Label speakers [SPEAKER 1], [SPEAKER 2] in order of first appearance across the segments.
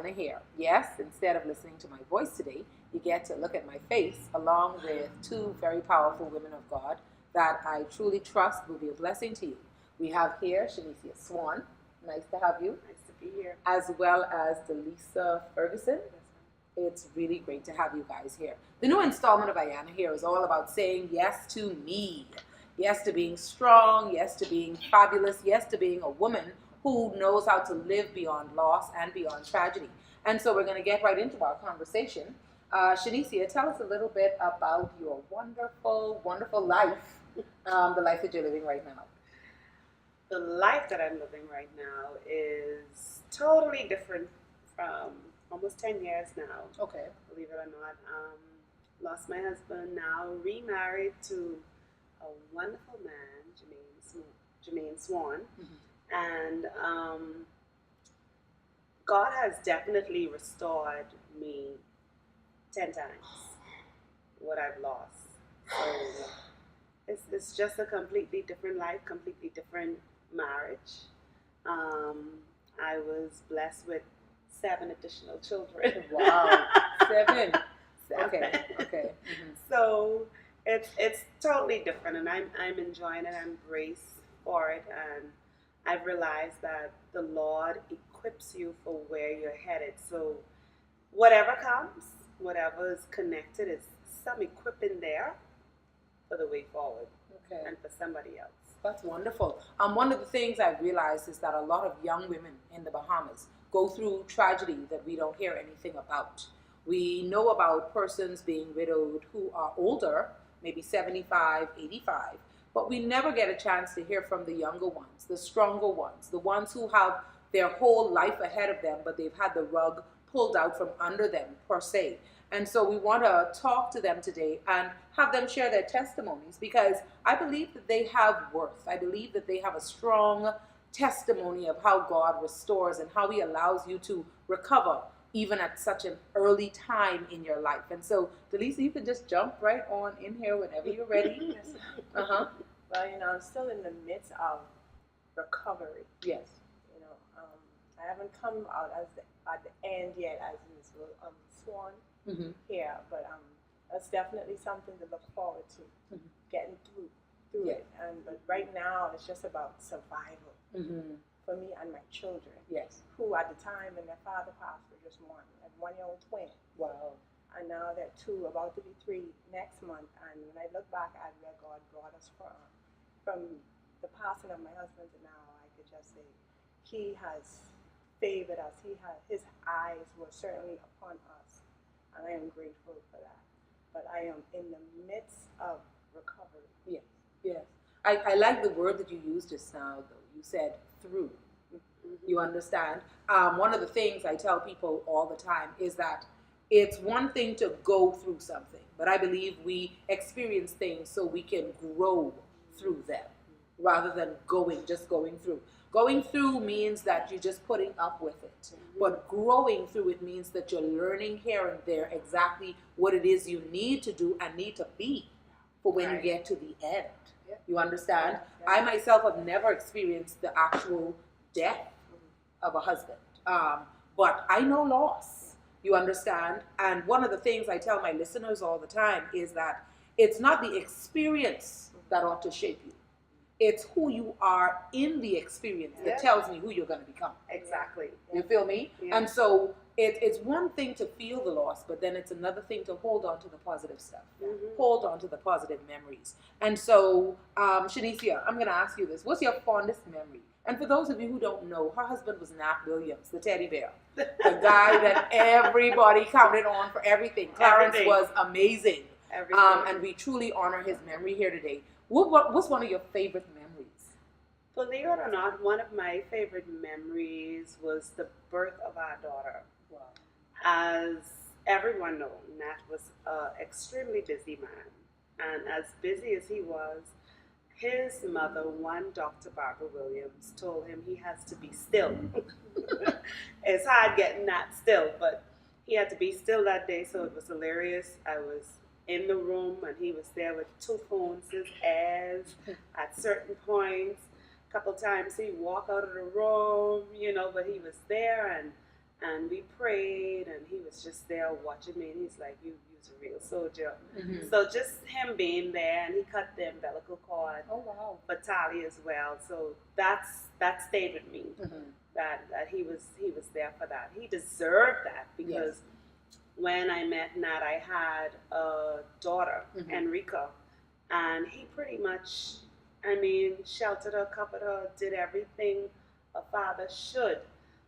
[SPEAKER 1] Ayanna Here. Yes, instead of listening to my voice today, you get to look at my face along with two very powerful women of God that I truly trust will be a blessing to you. We have here Shanicia Swan. Nice to have you.
[SPEAKER 2] Nice to be here.
[SPEAKER 1] As well as Delisa Ferguson. It's really great to have you guys here. The new installment of Ayanna Here is all about saying yes to me. Yes to being strong, yes to being fabulous, yes to being a woman who knows how to live beyond loss and beyond tragedy. And so we're going to get right into our conversation. Shanicia, tell us a little bit about your wonderful, wonderful life, the life that you're living right now.
[SPEAKER 2] The life that I'm living right now is totally different from almost 10 years now.
[SPEAKER 1] Okay.
[SPEAKER 2] Believe it or not. Lost my husband, now remarried to a wonderful man, Jermaine Swan. Mm-hmm. And God has definitely restored me 10 times what I've lost. So it's just a completely different life, completely different marriage. I was blessed with 7 additional children.
[SPEAKER 1] Wow, 7. Okay. Mm-hmm.
[SPEAKER 2] So it's totally different, and I'm enjoying it. I'm braced for it, and I've realized that the Lord equips you for where you're headed. So whatever comes, whatever is connected, is some equipping there for the way forward.
[SPEAKER 1] Okay.
[SPEAKER 2] And for somebody else.
[SPEAKER 1] That's wonderful. One of the things I've realized is that a lot of young women in the Bahamas go through tragedy that we don't hear anything about. We know about persons being widowed who are older, maybe 75, 85, but we never get a chance to hear from the younger ones, the stronger ones, the ones who have their whole life ahead of them, but they've had the rug pulled out from under them, per se. And so we want to talk to them today and have them share their testimonies, because I believe that they have worth. I believe that they have a strong testimony of how God restores and how He allows you to recover even at such an early time in your life. And so, Delisa, you can just jump right on in here whenever you're ready.
[SPEAKER 3] Yes. Well, I'm still in the midst of recovery.
[SPEAKER 1] Yes.
[SPEAKER 3] I haven't come out at the end yet as Ms. Swan here, but that's definitely something to look forward to, getting through it. But right now, it's just about survival for me and my children.
[SPEAKER 1] Yes.
[SPEAKER 3] Who at the time when their father passed were just one, a 1-year-old twin.
[SPEAKER 1] Wow.
[SPEAKER 3] And now they're 2, about to be 3 next month. And when I look back at where God brought us from the passing of my husband to now, I could just say He has favored us. His eyes were certainly upon us, and I am grateful for that. But I am in the midst of recovery.
[SPEAKER 1] Yes. Yes. I like the word that you used just now, though. You said through. You understand? One of the things I tell people all the time is that it's one thing to go through something, but I believe we experience things so we can grow through them rather than just going through. Going through means that you're just putting up with it, but growing through it means that you're learning here and there exactly what it is you need to do and need to be for when you get to the end. You understand? I myself have never experienced the actual death of a husband, but I know loss. You understand? And one of the things I tell my listeners all the time is that it's not the experience that ought to shape you. It's who you are in the experience that tells me who you're going to become.
[SPEAKER 2] Exactly.
[SPEAKER 1] You feel me? Yeah. And so it's one thing to feel the loss, but then it's another thing to hold on to the positive stuff. Hold on to the positive memories. And so, Shanicia, I'm going to ask you this. What's your fondest memory? And for those of you who don't know, her husband was Nat Williams, the teddy bear. The guy that everybody counted on for everything. Clarence was amazing. And we truly honor his memory here today. What's one of your favorite memories?
[SPEAKER 2] Believe it or not, one of my favorite memories was the birth of our daughter.
[SPEAKER 1] Wow.
[SPEAKER 2] As everyone knows, Nat was an extremely busy man. And as busy as he was, his mother, one Dr. Barbara Williams, told him he has to be still. It's hard getting Nat still, but he had to be still that day, so it was hilarious. I was in the room, and he was there with 2 phones, his ears at certain points. A couple times he'd walk out of the room, but he was there, and And we prayed, and he was just there watching me, and he's like, you's a real soldier.
[SPEAKER 1] Mm-hmm.
[SPEAKER 2] So just him being there, and he cut the umbilical cord
[SPEAKER 1] Oh wow.
[SPEAKER 2] for Tali as well. So that stayed with me.
[SPEAKER 1] Mm-hmm.
[SPEAKER 2] That he was there for that. He deserved that, because when I met Nat, I had a daughter,
[SPEAKER 1] Mm-hmm.
[SPEAKER 2] Enrica, and he pretty much, sheltered her, covered her, did everything a father should.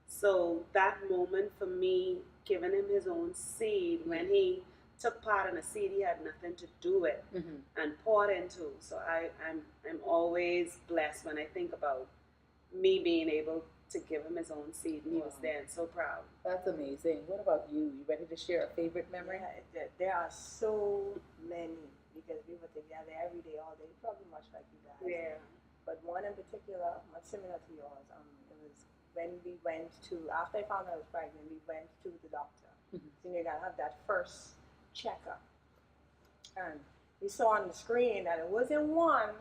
[SPEAKER 2] So that moment for me, giving him his own seed, when he took part in a seed he had nothing to do with,
[SPEAKER 1] Mm-hmm.
[SPEAKER 2] and poured into. So I'm always blessed when I think about me being able to give him his own seed, and he was there and so proud.
[SPEAKER 1] That's amazing. What about you? You ready to share a favorite memory?
[SPEAKER 3] Yeah, there are so many, because we were together every day, all day, probably much like you guys.
[SPEAKER 2] Yeah.
[SPEAKER 3] But one in particular, much similar to yours, it was when we went to, after I found out I was pregnant, we went to the doctor.
[SPEAKER 1] Mm-hmm.
[SPEAKER 3] So you gotta have that first checkup. And we saw on the screen that it wasn't one,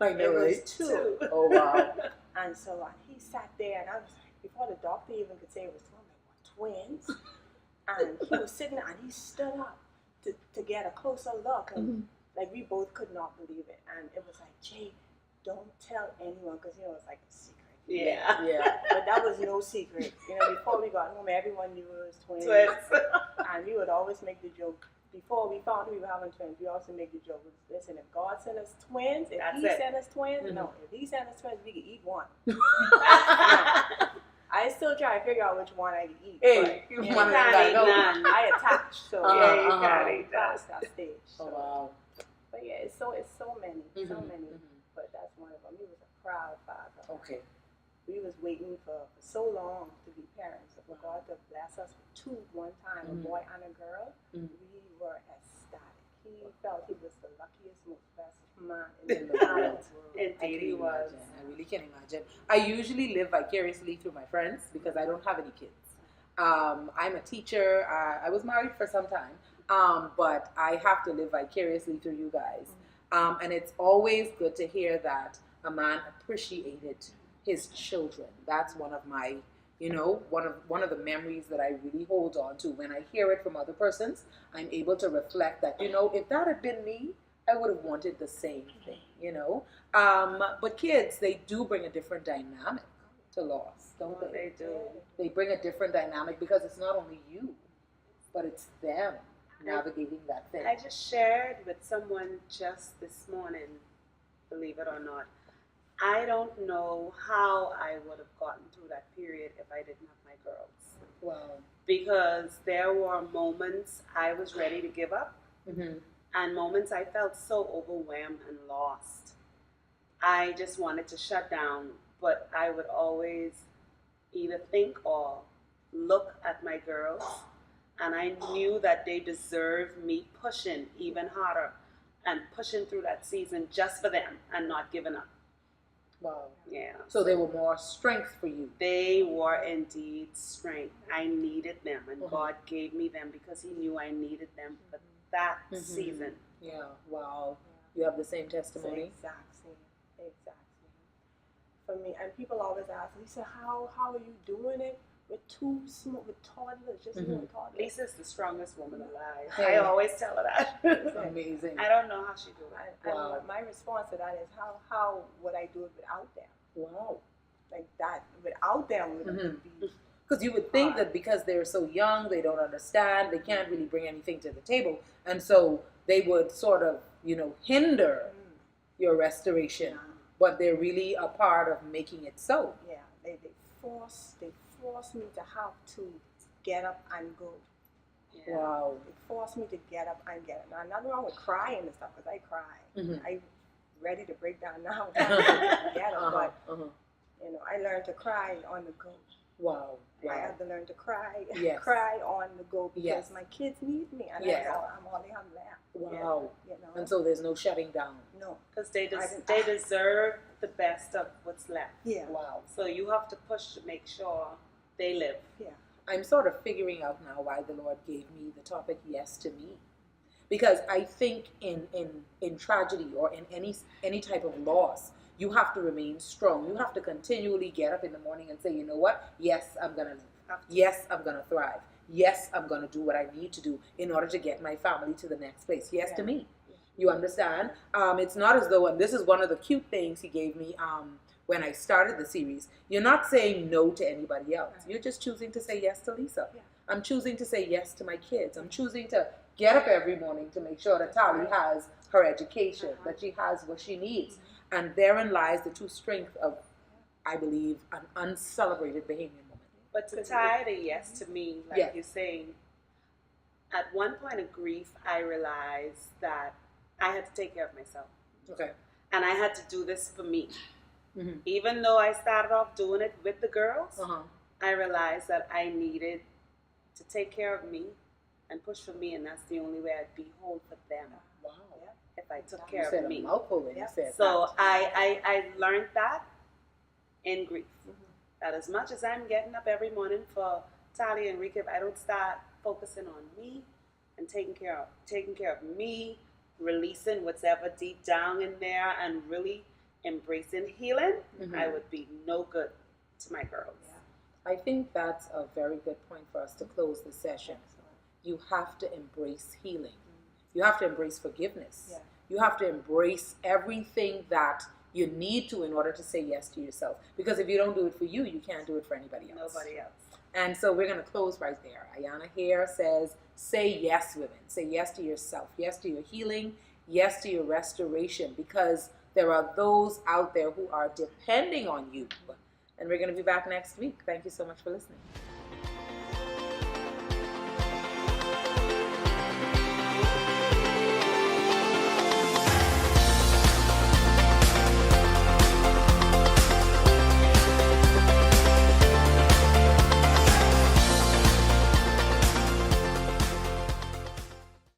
[SPEAKER 1] I know,
[SPEAKER 3] it was
[SPEAKER 1] right?
[SPEAKER 3] two.
[SPEAKER 1] Oh wow.
[SPEAKER 3] And so he sat there, and I was like, before the doctor even could say it was twins, I'm like, what, twins? And he was sitting there, and he stood up to get a closer look, and
[SPEAKER 1] Mm-hmm.
[SPEAKER 3] like we both could not believe it. And it was like, Jay, don't tell anyone, because it's like a secret.
[SPEAKER 2] Yeah.
[SPEAKER 1] Yeah.
[SPEAKER 3] But that was no secret. Before we got home, everyone knew it was twins. And we would always make the joke. Before we found we were having twins, we also make the joke. Listen, if God sent us twins, if
[SPEAKER 2] That's
[SPEAKER 3] He
[SPEAKER 2] it.
[SPEAKER 3] sent us twins,
[SPEAKER 1] Mm-hmm.
[SPEAKER 3] no. If He sent us twins, we could eat one. I still try to figure out which one I could eat.
[SPEAKER 1] Hey,
[SPEAKER 3] but,
[SPEAKER 1] you wanna
[SPEAKER 2] can't
[SPEAKER 1] let
[SPEAKER 2] eat
[SPEAKER 1] go?
[SPEAKER 2] none.
[SPEAKER 3] I attach, so
[SPEAKER 2] Yeah, you
[SPEAKER 1] Uh-huh.
[SPEAKER 2] can't eat that.
[SPEAKER 3] past that stage.
[SPEAKER 1] Oh
[SPEAKER 3] So.
[SPEAKER 1] wow.
[SPEAKER 3] But yeah, it's so many, so
[SPEAKER 1] Mhm,
[SPEAKER 3] many.
[SPEAKER 1] mhm.
[SPEAKER 3] But that's one of them. He was a proud father.
[SPEAKER 1] Okay.
[SPEAKER 3] We was waiting for so long to be parents. For God to bless us with two one time,
[SPEAKER 1] Mhm.
[SPEAKER 3] a boy and a girl.
[SPEAKER 1] Mhm.
[SPEAKER 3] We were ecstatic. He felt he was the luckiest, most blessed man
[SPEAKER 1] In
[SPEAKER 3] in
[SPEAKER 1] the
[SPEAKER 3] the
[SPEAKER 1] world.
[SPEAKER 3] world.
[SPEAKER 2] Indeed, he was.
[SPEAKER 1] I really can imagine. I usually live vicariously through my friends because I don't have any kids. I'm a teacher. I was married for some time, but I have to live vicariously through you guys. And it's always good to hear that a man appreciated his children. That's one of my, one of the memories that I really hold on to. When I hear it from other persons, I'm able to reflect that, if that had been me, I would have wanted the same thing, But kids, they do bring a different dynamic to loss, don't they?
[SPEAKER 2] They do.
[SPEAKER 1] They bring a different dynamic because it's not only you, but it's them navigating that thing.
[SPEAKER 2] I just shared with someone just this morning, believe it or not. I don't know how I would have gotten through that period if I didn't have my girls.
[SPEAKER 1] Wow.
[SPEAKER 2] Because there were moments I was ready to give up,
[SPEAKER 1] Mm-hmm.
[SPEAKER 2] and moments I felt so overwhelmed and lost. I just wanted to shut down, but I would always either think or look at my girls, and I knew that they deserved me pushing even harder and pushing through that season just for them and not giving up.
[SPEAKER 1] Wow.
[SPEAKER 2] Yeah.
[SPEAKER 1] So they were more strength for you.
[SPEAKER 2] They were indeed strength. I needed them, and
[SPEAKER 1] Mhm.
[SPEAKER 2] God gave me them because He knew I needed them for that
[SPEAKER 1] Mhm.
[SPEAKER 2] season.
[SPEAKER 1] Yeah. Wow. You have the same testimony.
[SPEAKER 3] Exact same. For me, and people always ask me, "So how are you doing it with two small, with toddlers, just toddlers?"
[SPEAKER 2] Lisa's the strongest woman alive.
[SPEAKER 1] Hey.
[SPEAKER 2] I always tell her that.
[SPEAKER 1] Amazing.
[SPEAKER 2] I don't know how she do it.
[SPEAKER 3] And my response to that is, how would I do it without them?
[SPEAKER 1] Wow.
[SPEAKER 3] Like that, without them would
[SPEAKER 1] Mhm.
[SPEAKER 3] be.
[SPEAKER 1] Because you would think that because they're so young, they don't understand, they can't really bring anything to the table. And so they would sort of, hinder your restoration. But they're really a part of making it so.
[SPEAKER 3] Yeah, they force me to have to get up and go.
[SPEAKER 2] Yeah.
[SPEAKER 1] Wow.
[SPEAKER 3] They force me to get up and get up. Now, nothing wrong with crying and stuff, because I cry.
[SPEAKER 1] Mhm.
[SPEAKER 3] I'm ready to break down now. Get up, but I learned to cry on the go.
[SPEAKER 1] Wow.
[SPEAKER 3] I have to learn to cry,
[SPEAKER 1] Yes.
[SPEAKER 3] cry on the go, because
[SPEAKER 1] Yes.
[SPEAKER 3] my kids need me, and
[SPEAKER 1] Yes.
[SPEAKER 3] I'm all they have left.
[SPEAKER 1] Wow.
[SPEAKER 3] Yeah,
[SPEAKER 1] And so there's no shutting down.
[SPEAKER 3] no.
[SPEAKER 2] Because they deserve the best of what's left.
[SPEAKER 3] Yeah.
[SPEAKER 1] Wow.
[SPEAKER 2] So you have to push to make sure they live.
[SPEAKER 3] Yeah.
[SPEAKER 1] I'm sort of figuring out now why the Lord gave me the topic yes to me. Because I think in tragedy or in any type of loss, You have to remain strong. You have to continually get up in the morning and say, you know what? Yes, I'm going to live. Yes, I'm going to thrive. Yes, I'm going to do what I need to do in order to get my family to the next place. Yes, to me. You understand? It's not as though, and this is one of the cute things he gave me when I started the series. You're not saying no to anybody else. You're just choosing to say yes to Lisa. I'm choosing to say yes to my kids. I'm choosing to get up every morning to make sure that Tali has her education, that she has what she needs. And therein lies the true strength of, I believe, an uncelebrated Bahamian woman.
[SPEAKER 2] But to tie the yes to me, like you're saying, at one point of grief, I realized that I had to take care of myself.
[SPEAKER 1] Okay.
[SPEAKER 2] And I had to do this for me. Even though I started off doing it with the girls, I realized that I needed to take care of me and push for me, and that's the only way I'd be whole for them.
[SPEAKER 1] Wow.
[SPEAKER 2] If I took care of me.
[SPEAKER 1] So
[SPEAKER 2] I learned that in grief. That as much as I'm getting up every morning for Tali and Rika, if I don't start focusing on me and taking care of me, releasing what's ever deep down in there, and really embracing healing, I would be no good to my girls.
[SPEAKER 1] I think that's a very good point for us to close the session. You have to embrace healing. You have to embrace forgiveness. You have to embrace everything that you need to in order to say yes to yourself. Because if you don't do it for you, you can't do it for anybody else.
[SPEAKER 2] Nobody else.
[SPEAKER 1] And so we're going to close right there. Ayanna Here says, say yes, women. Say yes to yourself. Yes to your healing. Yes to your restoration. Because there are those out there who are depending on you. And we're going to be back next week. Thank you so much for listening.